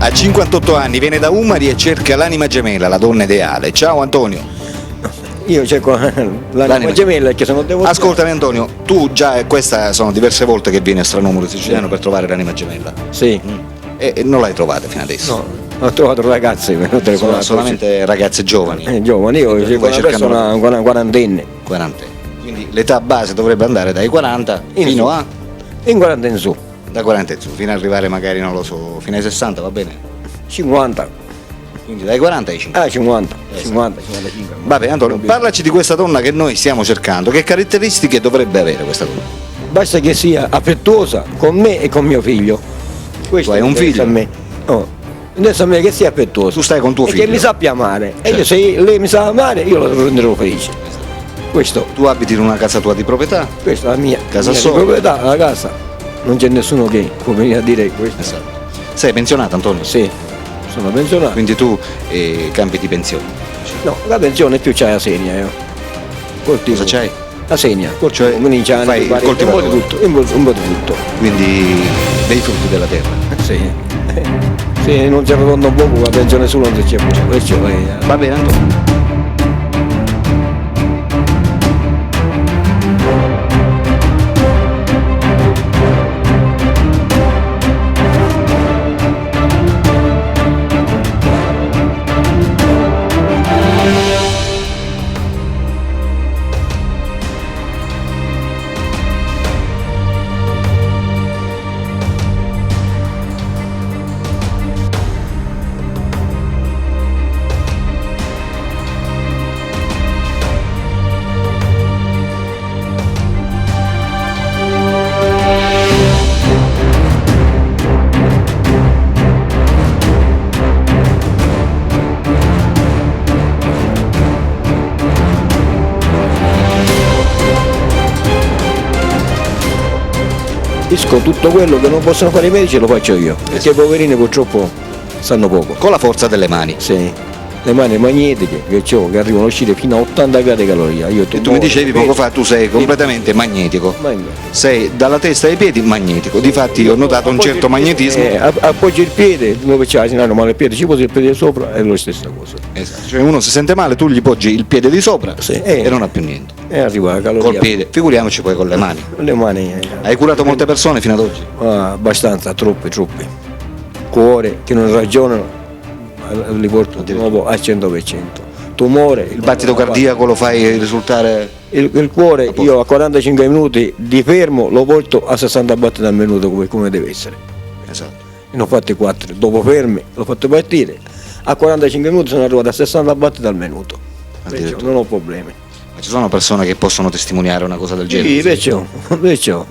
ha 58 anni, viene da Umari e cerca l'anima gemella, la donna ideale. Ciao Antonio. Io cerco l'anima gemella che sono devo. Ascoltami Antonio, tu già, questa sono diverse volte che vieni a Stranumero Siciliano per trovare l'anima gemella. Sì. E non l'hai trovata fino adesso? No, ho trovato ragazze, Sono solamente ragazze giovani. Giovani, io cerco una persona quarantenne. Quindi l'età base dovrebbe andare dai 40 fino a? In 40 in su. Da 40 in su, fino ad arrivare magari, non lo so, fino ai 60, va bene? 50. Quindi dai 40 ai 50. 50, 55. Vabbè Antonio, parlaci di questa donna che noi stiamo cercando, che caratteristiche dovrebbe avere questa donna? Basta che sia affettuosa con me e con mio figlio. Questo Tu hai un figlio? A me. Oh. Adesso a me che sia affettuosa. Tu stai con tuo figlio? E che mi sappia amare. Certo. E io, se lei mi sa amare, io lo renderò felice. Questo. Tu abiti in una casa tua di proprietà? Questa è la mia Casa mia sola? di proprietà, la casa. Non c'è nessuno che può venire a dire questo. Esatto. Sei pensionato Antonio? Sì, sono pensionato. Quindi tu campi di pensione? No, la pensione più c'hai la segna io. Coltivo. Cosa c'hai? La segna, Cioè, cominciano, fai il un po' coltivatore? di tutto, un po' di tutto. Quindi dei frutti della terra? Sì. Se non si arrotonda un poco la pensione solo non si c'è più. Perciò, Va bene Antonio. Tutto quello che non possono fare i medici lo faccio io, perché i poverini purtroppo sanno poco. Con la forza delle mani. Sì, le mani magnetiche che ho, che arrivano a uscire fino a 80 gradi caloria. E tu mi dicevi poco fa, tu sei completamente magnetico. Sei dalla testa ai piedi magnetico. Difatti ho notato un certo magnetismo. Appoggi il piede, dove c'è no, male il piede, ci posi il piede sopra, è la stessa cosa. Esatto. Cioè uno si sente male, tu gli poggi il piede di sopra e non ha più niente. E arriva la caloria. Col piede, figuriamoci poi con le mani. Le mani. Hai curato molte persone fino ad oggi? Abbastanza, troppe. Cuore che non ragionano, li porto di nuovo al 100%. Tumore. Il battito cardiaco lo fai risultare? Il cuore io a 45 minuti di fermo lo porto a 60 battiti al minuto come deve essere. Esatto. Ne ho fatti 4, dopo fermi l'ho fatto partire, a 45 minuti sono arrivato a 60 battiti al minuto. Perciò non ho problemi. Ma ci sono persone che possono testimoniare una cosa del genere? Sì, perciò.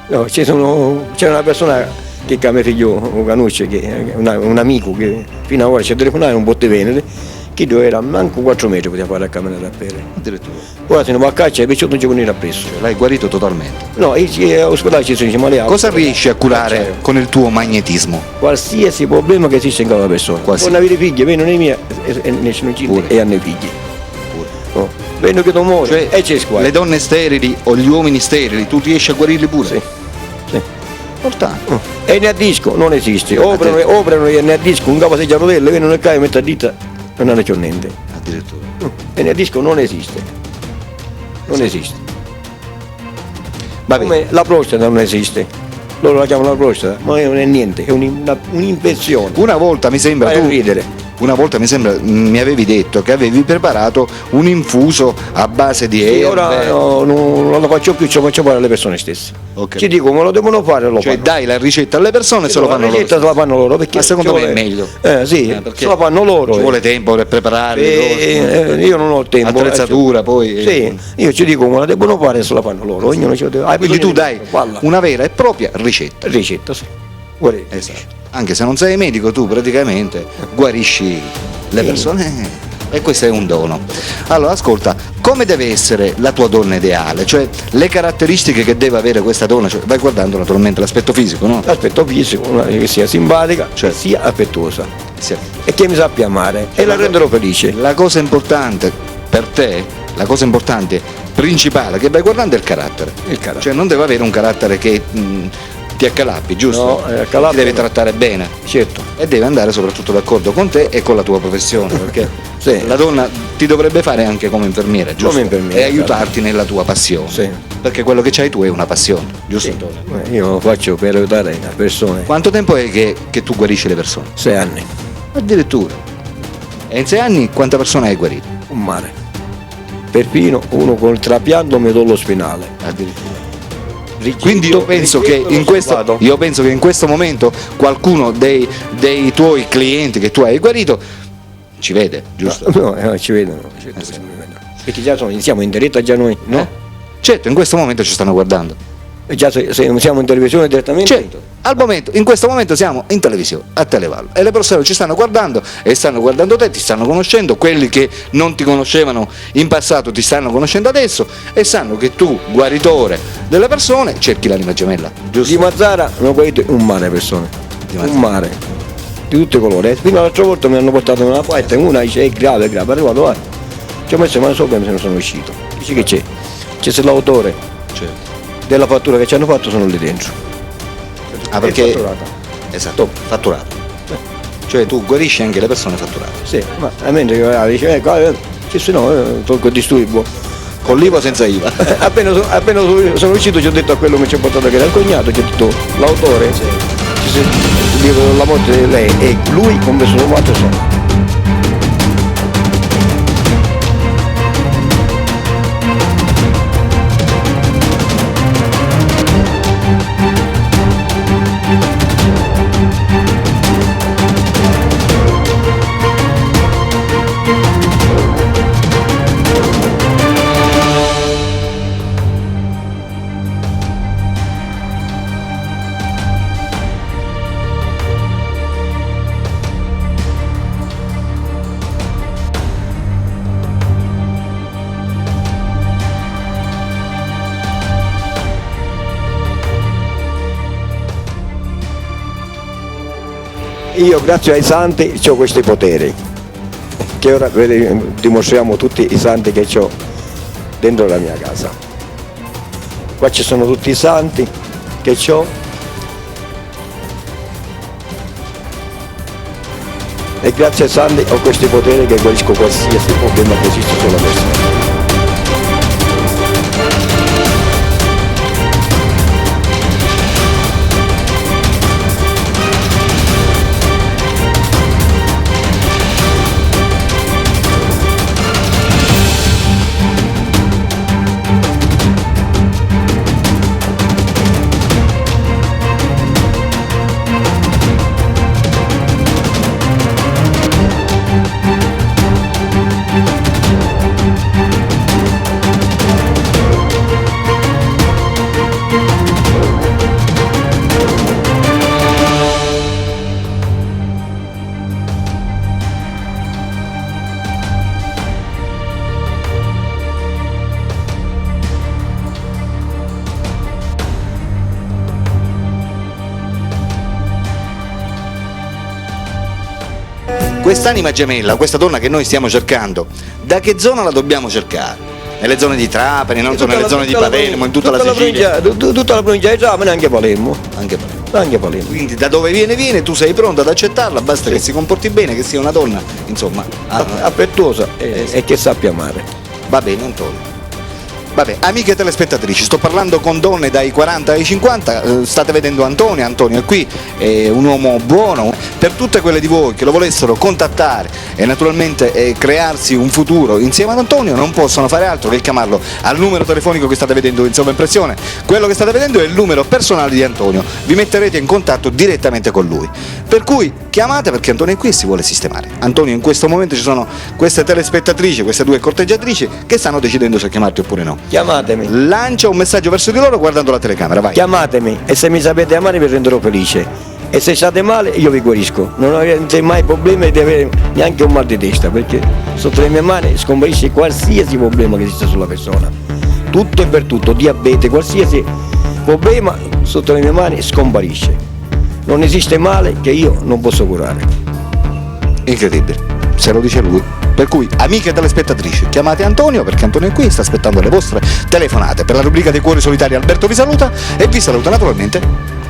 No, c'è una persona che a mio figlio conosce, che un amico che fino ad ora ci ha telefonato, non può venire, che era manco 4 metri poteva fare a camminare da pere. Addirittura. Ora se ne va a caccia e perciò non ci può venire appresso. L'hai guarito totalmente? No, all'ospedale ci sono male. Cosa riesci a curare con il tuo magnetismo? Qualsiasi problema che esiste in cada persona. Non avere figli, vengono i miei e sono e hanno i figli. Oh. Vengono che tumore cioè, e c'è squadra. Le donne sterili o gli uomini sterili, tu riesci a guarirli pure? Sì. Importante. E ne a disco non esiste. Operano e ne a disco un capo seggia rotelle, vengono nel caio e mettono a dita e non c'è niente. Addirittura. E ne a disco non esiste. Non esiste. Va bene. Come la prostata non esiste. Loro la chiamano la prostata, ma non è niente, è un'infezione. Una volta mi sembra Vai a ridere. Una volta mi avevi detto che avevi preparato un infuso a base di erbe. Ora non lo faccio più, ce lo faccio fare alle persone stesse. Okay. Ci dico come lo devono fare, lo fanno. Dai la ricetta alle persone e se lo fanno loro. La ricetta se la fanno loro, perché ma secondo me è meglio. Sì, se la fanno loro. Ci vuole tempo per preparare. Io non ho il tempo. Attrezzatura poi. Sì, io ci dico come la devono fare e se la fanno loro. Ognuno ci deve. Quindi tu dai una vera e propria ricetta. Ricetta, sì. Esatto. Anche se non sei medico, tu praticamente guarisci le persone e questo è un dono. Allora ascolta, come deve essere la tua donna ideale? Cioè le caratteristiche che deve avere questa donna, cioè, vai guardando naturalmente l'aspetto fisico, no? L'aspetto fisico, che sia simpatica, cioè sia affettuosa, sì. E che mi sappia amare e la renderò felice. La cosa importante per te, la cosa importante, principale che vai guardando è il carattere. Il carattere. Cioè non deve avere un carattere che ti accalappi, giusto? No, accalappi Ti deve no. trattare bene Certo. e deve andare soprattutto d'accordo con te e con la tua professione, perché Sì. la donna ti dovrebbe fare anche come infermiera, giusto? Come infermiera, e aiutarti nella tua passione, Sì. perché quello che c'hai tu è una passione, giusto Sì. Antonio? Io lo faccio per aiutare le persone. Quanto tempo è che tu guarisci le persone? 6 anni, Addirittura. E in 6 anni quante persone hai guarito? un mare. Perfino uno col trapianto medollo spinale. Addirittura. Quindi io penso che Rigetto io penso che in questo momento qualcuno dei tuoi clienti che tu hai guarito ci vede, giusto? No, ci vedono. Certo che mi vedono. Perché già siamo in diretta già noi, no? Certo, in questo momento ci stanno guardando. E già se siamo in televisione direttamente. Certo, in questo momento siamo in televisione, a Televallo, e le persone ci stanno guardando e stanno guardando te, ti stanno conoscendo, quelli che non ti conoscevano in passato ti stanno conoscendo adesso e sanno che tu, guaritore delle persone, cerchi l'anima gemella, giusto? Di Mazzara hanno guarito un mare persone. Di Mazzara. Un mare. Di tutti i colori. Fino all'altra volta mi hanno portato una fatta e una dice è grave, arrivato là. Ci ho messo mano sopra e me ne sono uscito. Dice che c'è? C'è se l'autore Certo. della fattura che ci hanno fatto sono lì dentro. Ah, perché È fatturata. esatto, fatturato. Cioè tu guarisci anche le persone fatturate. Sì, ma mentre che dice, che se no, tolgo il disturbo. Con l'IVA o senza IVA? Appena sono uscito ci ho detto a quello che mi ci ha portato che era il cognato, ci ho detto l'autore, la morte di lei e lui compreso sono 4 soldi. Io grazie ai santi ho questi poteri, che ora dimostriamo tutti i santi che ho dentro la mia casa. Qua ci sono tutti i santi che ho e grazie ai santi ho questi poteri che guarisco qualsiasi problema che esiste sulla persona. Quest'anima gemella, questa donna che noi stiamo cercando, da che zona la dobbiamo cercare? Nelle zone di Trapani, non so, nelle zone di Palermo, in tutta la Sicilia? Tutta la provincia di Trapani, anche Palermo. Anche Palermo. Anche Palermo. Quindi da dove viene, tu sei pronto ad accettarla, basta che si comporti bene, che sia una donna, insomma. Affettuosa e che sappia amare. Va bene Antonio. Vabbè, amiche telespettatrici, sto parlando con donne dai 40 ai 50, state vedendo Antonio è qui, è un uomo buono. Per tutte quelle di voi che lo volessero contattare e naturalmente crearsi un futuro insieme ad Antonio, non possono fare altro che chiamarlo al numero telefonico che state vedendo in sovraimpressione. Quello che state vedendo è il numero personale di Antonio, vi metterete in contatto direttamente con lui. Per cui chiamate, perché Antonio è qui e si vuole sistemare. Antonio, in questo momento ci sono queste telespettatrici, queste due corteggiatrici che stanno decidendo se chiamarti oppure no. Chiamatemi. Lancia un messaggio verso di loro guardando la telecamera, vai. Chiamatemi e se mi sapete amare vi renderò felice. E se state male io vi guarisco. Non avete mai problemi di avere neanche un mal di testa, perché sotto le mie mani scomparisce qualsiasi problema che esiste sulla persona. Tutto e per tutto, diabete, qualsiasi problema sotto le mie mani scomparisce. Non esiste male che io non posso curare. Incredibile. se lo dice lui. Per cui, amiche telespettatrici, chiamate Antonio, perché Antonio è qui, sta aspettando le vostre telefonate. Per la rubrica dei cuori solitari Alberto vi saluta e vi saluta naturalmente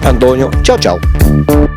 Antonio. Ciao ciao.